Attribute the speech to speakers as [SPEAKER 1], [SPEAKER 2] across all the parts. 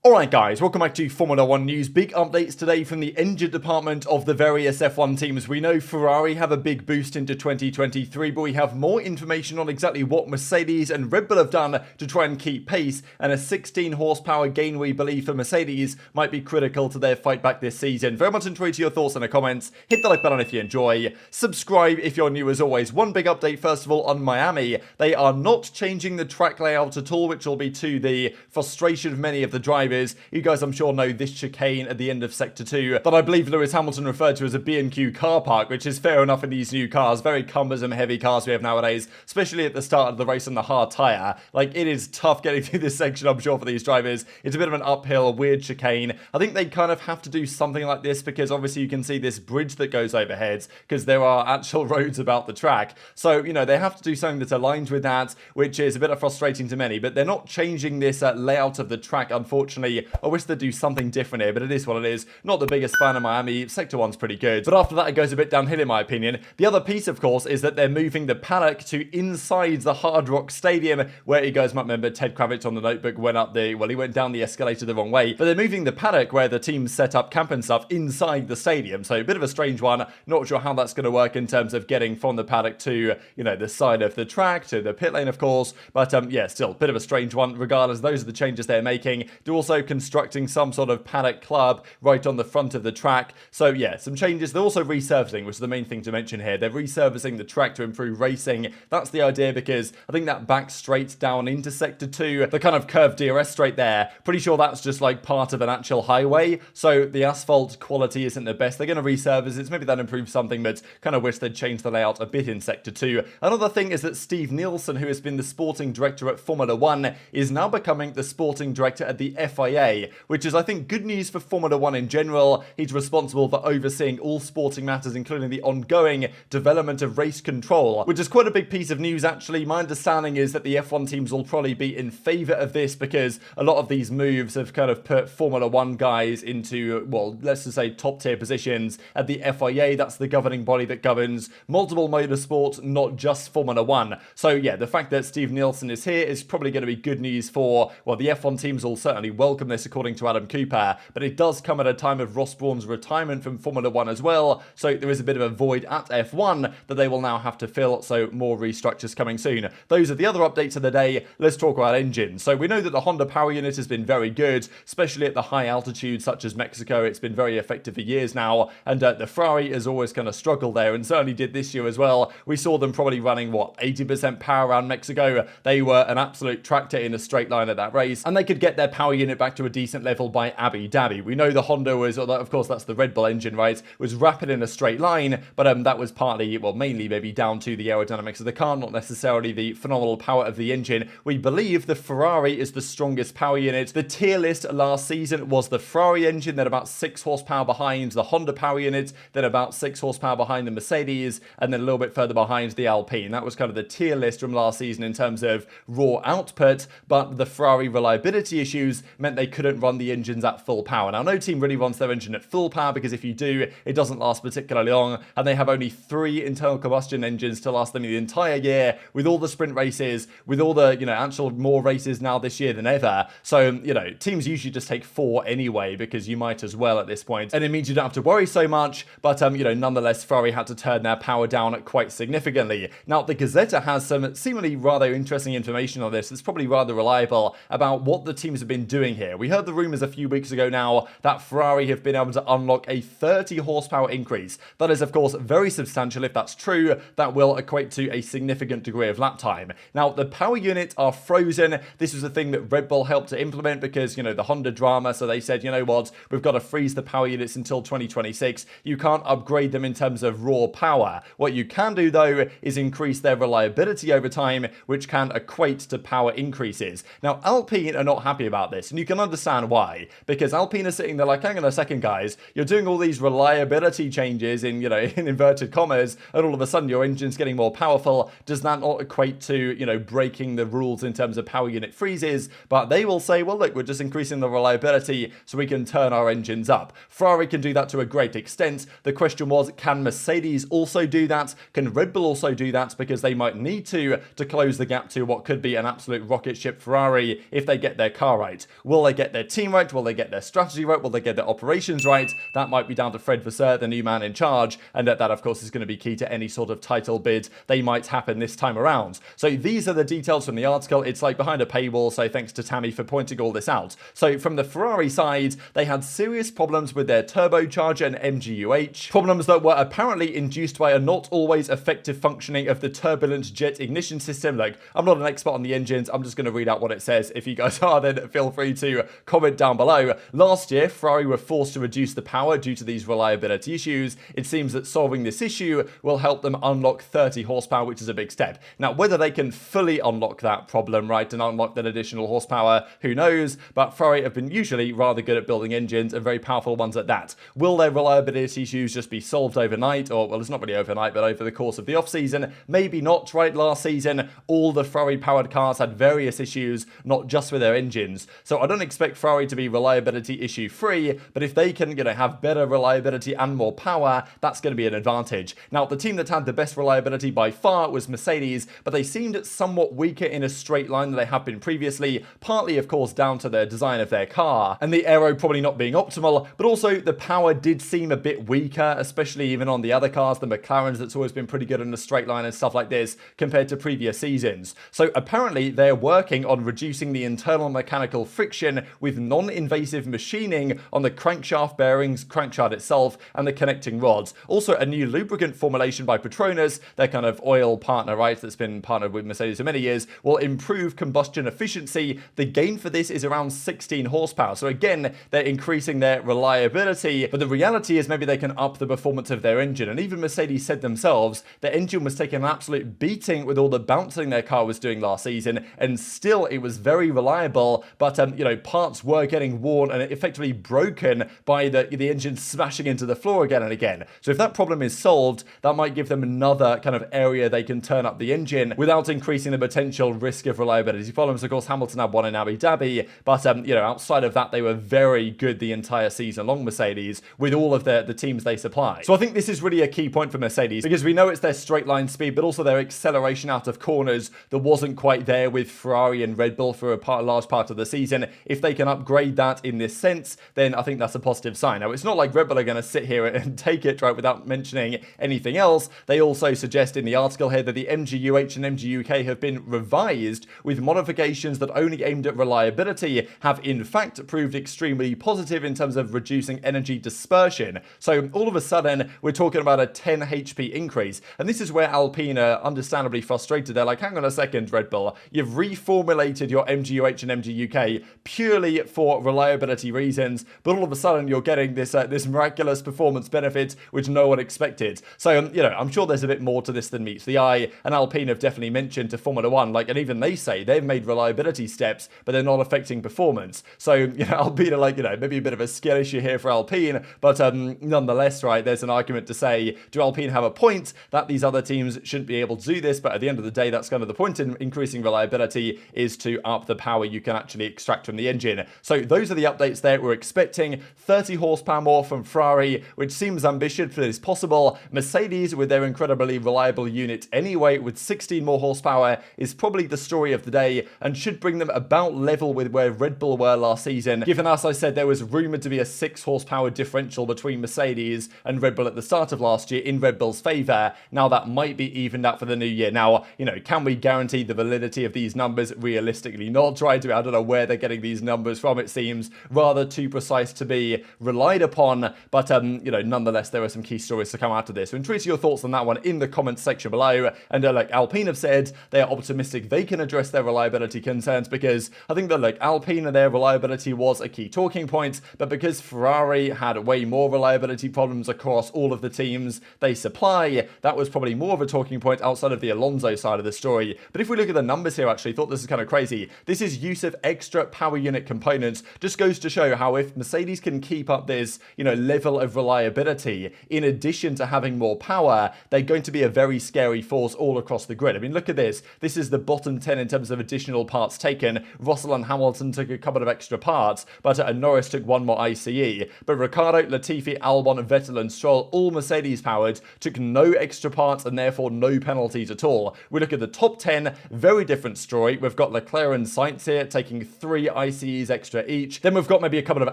[SPEAKER 1] Alright guys, welcome back to Formula 1 news. Big updates today from the engine department of the various F1 teams. We know Ferrari have a big boost into 2023, but we have more information on exactly what Mercedes and Red Bull have done to try and keep pace, and a 16 horsepower gain we believe for Mercedes might be critical to their fight back this season. Very much enjoy your thoughts in the comments. Hit the like button if you enjoy. Subscribe if you're new as always. One big update first of all on Miami. They are not changing the track layout at all, which will be to the frustration of many of the drivers. You guys, I'm sure, know this chicane at the end of Sector 2 that I believe Lewis Hamilton referred to as a B&Q car park, which is fair enough in these new cars. Very cumbersome, heavy cars we have nowadays, especially at the start of the race on the hard tyre. Like, it is tough getting through this section, I'm sure, for these drivers. It's a bit of an uphill, weird chicane. I think they kind of have to do something like this because obviously you can see this bridge that goes overhead because there are actual roads about the track. So, you know, they have to do something that aligns with that, which is a bit frustrating to many, but they're not changing this layout of the track, unfortunately. I wish they'd do something different here, but it is what it is. Not the biggest fan of Miami. Sector 1's pretty good, but after that it goes a bit downhill in my opinion. The other piece, of course, is that they're moving the paddock to inside the Hard Rock Stadium, where you guys might remember Ted Kravitz on the notebook went up the, well, he went down the escalator the wrong way, but they're moving the paddock where the teams set up camp and stuff inside the stadium, so a bit of a strange one. Not sure how that's going to work in terms of getting from the paddock to, you know, the side of the track, to the pit lane, of course, but yeah, still, a bit of a strange one. Regardless, those are the changes they're making. They're also constructing some sort of paddock club right on the front of the track. So yeah, some changes. They're also resurfacing, which is the main thing to mention here. They're resurfacing the track to improve racing. That's the idea, because I think that back straight down into Sector 2, the kind of curved DRS straight there, pretty sure that's just like part of an actual highway. So the asphalt quality isn't the best. They're going to resurface it. Maybe that improves something, but kind of wish they'd change the layout a bit in Sector 2. Another thing is that Steve Nielsen, who has been the sporting director at Formula 1, is now becoming the sporting director at the FIA, which is, I think, good news for Formula 1 in general. He's responsible for overseeing all sporting matters, including the ongoing development of race control, which is quite a big piece of news, actually. My understanding is that the F1 teams will probably be in favour of this because a lot of these moves have kind of put Formula 1 guys into, well, let's just say top tier positions at the FIA. That's the governing body that governs multiple motorsports, not just Formula 1. So yeah, the fact that Steve Nielsen is here is probably going to be good news for, well, the F1 teams will certainly welcome this, according to Adam Cooper, but it does come at a time of Ross Brawn's retirement from Formula 1 as well, so there is a bit of a void at F1 that they will now have to fill, so more restructures coming soon. Those are the other updates of the day. Let's talk about engines. So we know that the Honda power unit has been very good, especially at the high altitudes such as Mexico. It's been very effective for years now, and the Ferrari has always kind of struggled there, and certainly did this year as well. We saw them probably running, what, 80% power around Mexico. They were an absolute tractor in a straight line at that race, and they could get their power unit back to a decent level by Abu Dhabi. We know the Honda was, although of course that's the Red Bull engine, right, was rapid in a straight line, but that was partly, well, mainly maybe down to the aerodynamics of the car, not necessarily the phenomenal power of the engine. We believe the Ferrari is the strongest power unit. The tier list last season was the Ferrari engine, then about 6 horsepower behind the Honda power unit, then about 6 horsepower behind the Mercedes, and then a little bit further behind the Alpine. That was kind of the tier list from last season in terms of raw output, but the Ferrari reliability issues meant they couldn't run the engines at full power. Now, no team really runs their engine at full power, because if you do, it doesn't last particularly long, and they have only 3 internal combustion engines to last them the entire year, with all the sprint races, with all the, you know, actual more races now this year than ever. So, you know, teams usually just take 4 anyway, because you might as well at this point, and it means you don't have to worry so much, but, you know, nonetheless, Ferrari had to turn their power down quite significantly. Now, the Gazzetta has some seemingly rather interesting information on this. It's probably rather reliable about what the teams have been doing here. We heard the rumours a few weeks ago now that Ferrari have been able to unlock a 30 horsepower increase. That is, of course, very substantial. If that's true, that will equate to a significant degree of lap time. Now, the power units are frozen. This was a thing that Red Bull helped to implement because, you know, the Honda drama, so they said, you know what, we've got to freeze the power units until 2026. You can't upgrade them in terms of raw power. What you can do, though, is increase their reliability over time, which can equate to power increases. Now, Alpine are not happy about this, and you can understand why, because Alpine are sitting there like, hang on a second, guys, you're doing all these reliability changes in, you know, in inverted commas, and all of a sudden your engine's getting more powerful. Does that not equate to, you know, breaking the rules in terms of power unit freezes? But they will say, well, look, we're just increasing the reliability so we can turn our engines up. Ferrari can do that to a great extent. The question was, can Mercedes also do that? Can Red Bull also do that? Because they might need to close the gap to what could be an absolute rocket ship Ferrari if they get their car right. Will Will they get their team right? Will they get their strategy right? Will they get their operations right? That might be down to Fred Vasseur, the new man in charge, and that of course is going to be key to any sort of title bid they might happen this time around. So these are the details from the article. It's like behind a paywall, so thanks to Tammy for pointing all this out. So from the Ferrari side, they had serious problems with their turbocharger and MGUH, problems that were apparently induced by a not always effective functioning of the turbulent jet ignition system. Like, I'm not an expert on the engines, I'm just going to read out what it says. If you guys are, then feel free to comment down below. Last year, Ferrari were forced to reduce the power due to these reliability issues. It seems that solving this issue will help them unlock 30 horsepower, which is a big step. Now, whether they can fully unlock that problem, right, and unlock that additional horsepower, who knows? But Ferrari have been usually rather good at building engines, and very powerful ones at that. Will their reliability issues just be solved overnight? Or, well, it's not really overnight, but over the course of the off-season? Maybe not, right? Last season, all the Ferrari-powered cars had various issues, not just with their engines. So I don't expect Ferrari to be reliability issue free, but if they can, have better reliability and more power, that's going to be an advantage. Now, the team that had the best reliability by far was Mercedes, but they seemed somewhat weaker in a straight line than they have been previously, partly, of course, down to the design of their car, and the aero probably not being optimal, but also the power did seem a bit weaker, especially even on the other cars, the McLarens, that's always been pretty good in a straight line and stuff like this, compared to previous seasons. So apparently, they're working on reducing the internal mechanical friction with non-invasive machining on the crankshaft bearings, crankshaft itself, and the connecting rods. Also, a new lubricant formulation by Petronas, their kind of oil partner, right, that's been partnered with Mercedes for many years, will improve combustion efficiency. The gain for this is around 16 horsepower. So again, they're increasing their reliability, but the reality is maybe they can up the performance of their engine. And even Mercedes said themselves, their engine was taking an absolute beating with all the bouncing their car was doing last season, and still it was very reliable, but parts were getting worn and effectively broken by the engine smashing into the floor again and again. So if that problem is solved, that might give them another kind of area they can turn up the engine without increasing the potential risk of reliability problems. Of course, Hamilton had one in Abu Dhabi, but outside of that, they were very good the entire season long, Mercedes, with all of the teams they supply. So I think this is really a key point for Mercedes, because we know it's their straight line speed, but also their acceleration out of corners that wasn't quite there with Ferrari and Red Bull for a large part of the season. If they can upgrade that in this sense, then I think that's a positive sign. Now, it's not like Red Bull are going to sit here and take it, right, without mentioning anything else. They also suggest in the article here that the MGUH and MGUK have been revised with modifications that only aimed at reliability have in fact proved extremely positive in terms of reducing energy dispersion. So all of a sudden, we're talking about a 10 HP increase. And this is where Alpine are understandably frustrated. They're like, hang on a second, Red Bull, you've reformulated your MGUH and MGUK purely for reliability reasons, but all of a sudden you're getting this miraculous performance benefit which no one expected. So I'm sure there's a bit more to this than meets the eye, and Alpine have definitely mentioned to Formula One, and even they say they've made reliability steps, but they're not affecting performance. So Alpine are maybe a bit of a skill issue here for Alpine, but nonetheless, right, there's an argument to say, do Alpine have a point that these other teams shouldn't be able to do this? But at the end of the day, that's kind of the point in increasing reliability, is to up the power you can actually extract from the engine. So those are the updates there. We're expecting 30 horsepower more from Ferrari, which seems ambitious, but is possible. Mercedes, with their incredibly reliable unit anyway, with 16 more horsepower, is probably the story of the day and should bring them about level with where Red Bull were last season, given, as I said, there was rumoured to be a 6 horsepower differential between Mercedes and Red Bull at the start of last year in Red Bull's favour. Now that might be evened out for the new year. Now, can we guarantee the validity of these numbers? Realistically not, right? I don't know where they're getting these numbers from. It seems rather too precise to be relied upon, but nonetheless, there are some key stories to come out of this. So intrigued your thoughts on that one in the comments section below. And like Alpine have said, they are optimistic they can address their reliability concerns, because I think that Alpine and their reliability was a key talking point, but because Ferrari had way more reliability problems across all of the teams they supply, that was probably more of a talking point outside of the Alonso side of the story. But if we look at the numbers here, actually thought this is kind of crazy. This is use of extra power unit components. Just goes to show how if Mercedes can keep up this, level of reliability, in addition to having more power, they're going to be a very scary force all across the grid. I mean, look at this. This is the bottom 10 in terms of additional parts taken. Russell and Hamilton took a couple of extra parts, but Norris took one more ICE. But Riccardo, Latifi, Albon, Vettel and Stroll, all Mercedes powered, took no extra parts and therefore no penalties at all. We look at the top 10, very different story. We've got Leclerc and Sainz here taking 3 ICEs extra each. Then we've got maybe a couple of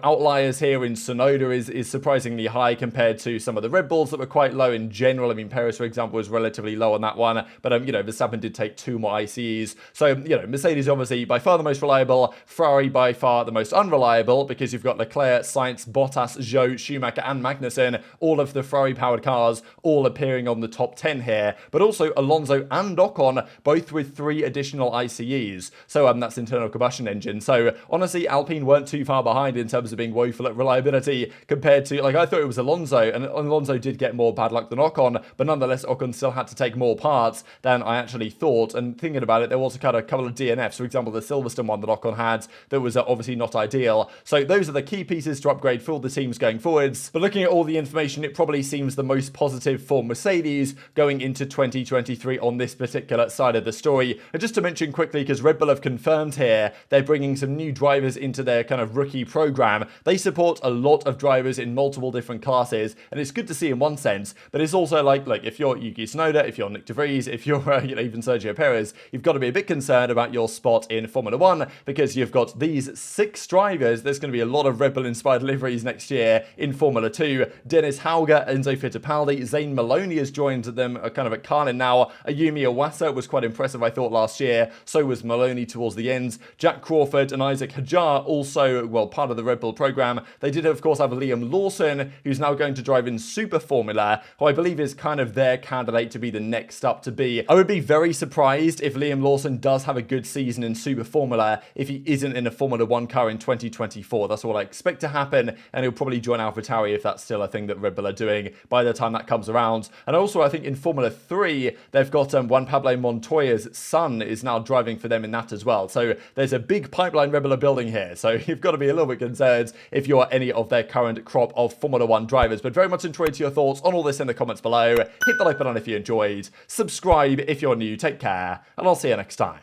[SPEAKER 1] outliers here in Tsunoda is surprisingly high compared to some of the Red Bulls that were quite low in general. I mean, Perez, for example, was relatively low on that one, but, Verstappen did take 2 more ICEs. So, Mercedes obviously by far the most reliable, Ferrari by far the most unreliable, because you've got Leclerc, Sainz, Bottas, Zhou, Schumacher, and Magnussen, all of the Ferrari-powered cars, all appearing on the top 10 here, but also Alonso and Ocon, both with 3 additional ICEs. So, that's internal combustion engine. So, honestly, Alpine weren't too far behind in terms of being woeful at reliability compared to, I thought it was Alonso, and Alonso did get more bad luck than Ocon, but nonetheless, Ocon still had to take more parts than I actually thought. And thinking about it, there was a couple of DNFs, for example, the Silverstone one that Ocon had that was obviously not ideal. So those are the key pieces to upgrade for the teams going forwards. But looking at all the information, it probably seems the most positive for Mercedes going into 2023 on this particular side of the story. And just to mention quickly, because Red Bull have confirmed here, they're bringing some new drivers into their kind of rookie program. They support a lot of drivers in multiple different classes, and it's good to see in one sense, but it's also like if you're Yuki Tsunoda, if you're Nick de Vries, if you're even Sergio Perez, you've got to be a bit concerned about your spot in Formula 1, because you've got these 6 drivers. There's going to be a lot of Red Bull inspired liveries next year in Formula 2. Dennis Hauger, Enzo Fittipaldi, Zane Maloney has joined them kind of at Carlin now. Ayumi Iwasa was quite impressive, I thought, last year. So was Maloney towards the end. Jack Crawford and Isaac Hajar also, part of the Red Bull program. They did, of course, have Liam Lawson, who's now going to drive in Super Formula, who I believe is kind of their candidate to be the next up to be. I would be very surprised if Liam Lawson does have a good season in Super Formula if he isn't in a Formula 1 car in 2024. That's what I expect to happen, and he'll probably join AlphaTauri if that's still a thing that Red Bull are doing by the time that comes around. And also, I think in Formula 3, they've got Juan Pablo Montoya's son is now driving for them in that as well. So there's a big pipeline Red Bull are building here. So you've got to be a little bit concerned if you're any of their current crop of Formula 1 drivers. But very much enjoyed your thoughts on all this in the comments below. Hit the like button if you enjoyed. Subscribe if you're new. Take care, and I'll see you next time.